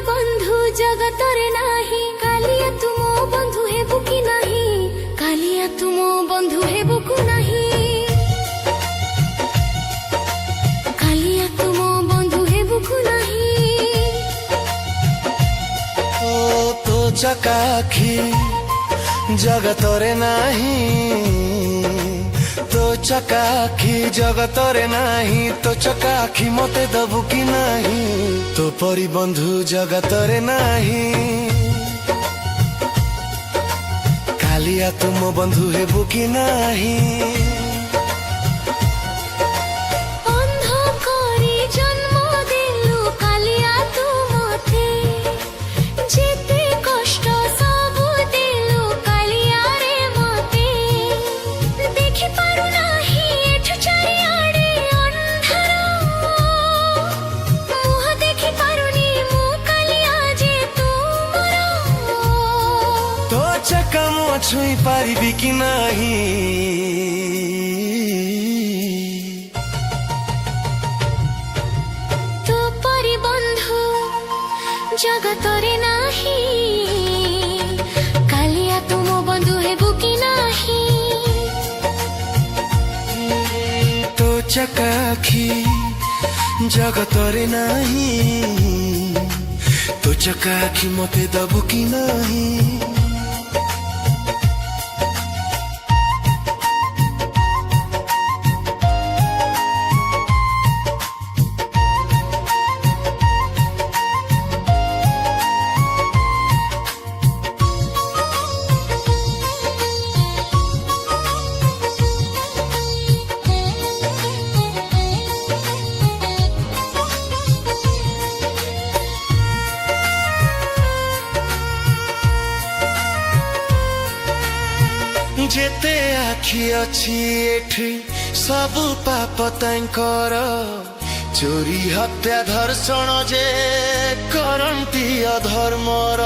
बंधु जगतरे नाही कालिया तुम बंधु हेबु कि नाही कालिया तुम बंधु हेबु कि नाही कालिया तुम बंधु हेबु कि नाही ओ तो चकाखी जगतरे नाही तो चकाखी जगतरे नाही तो चकाखी मते दबु कि नाही तो परी बंधु जगतरे नाही कालिया तुम बंधु हेबु कि नाही छुई पारिबी कि नाही तो परी बंधु जगतरे नाही कालिया तुम बंधु हेबु कि नाही तो चकाखी जगतरे नाही तो चकाखी मते दबु कि नाही जेते आखि अछि एठी सबु पाप तांकर चोरी हत्या धर्षण जे करंती अधर्मर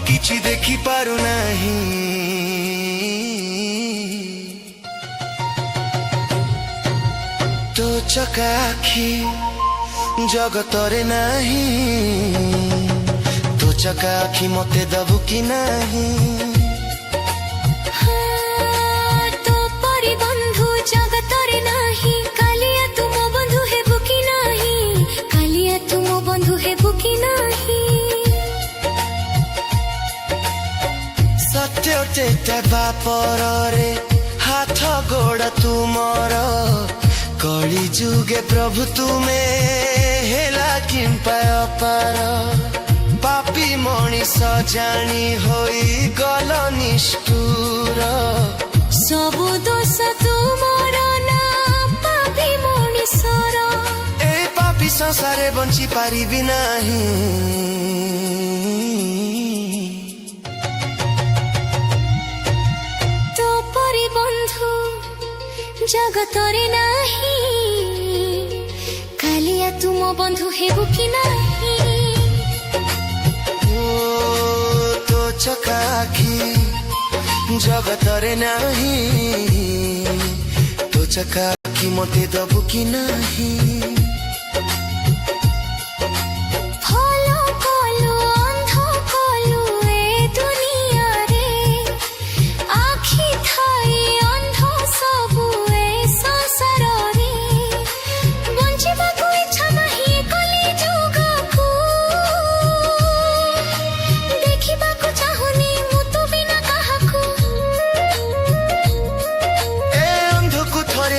किछि देखि पारु नाही तो चकाखी जगतरे नाही तो चकाखी मते दबु कि नाही तो परी बंधु जगतरे नाही कालिया तुम बंधु हेबु कि नाही कालिया तुम बंधु हेबु कि नाही सत्य तेता बापरे हाथ गोड़ तुमर कली जुगे प्रभु तुमे हेला किंपा अपार पापी मनीष जानी होई गल निष्ठुर सबु दोष तुमर ना पापी मनीषर ए पापी संसारे बंची पारिबी नाही जगतरे नाही कालिया तुम बंधु हेबु कि नाही ओ तो चकाखी जगतरे नाही तो चकाखी मते दबु कि नाही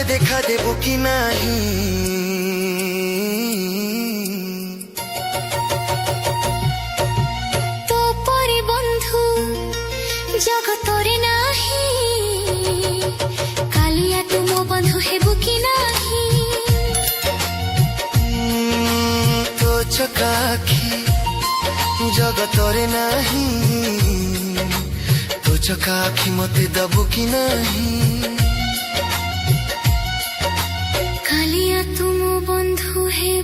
देखा देबो कि नाही तो परी बंधु जगतरे नाही कालिया तुम बंधु हेबु कि नाही तो चकाखी जगतरे नाही तो चकाखी मते दबु कि नाही कालिया तुम बंधु हे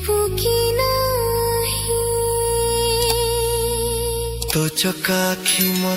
ତୋ ଚକା ଆଖି ମତେ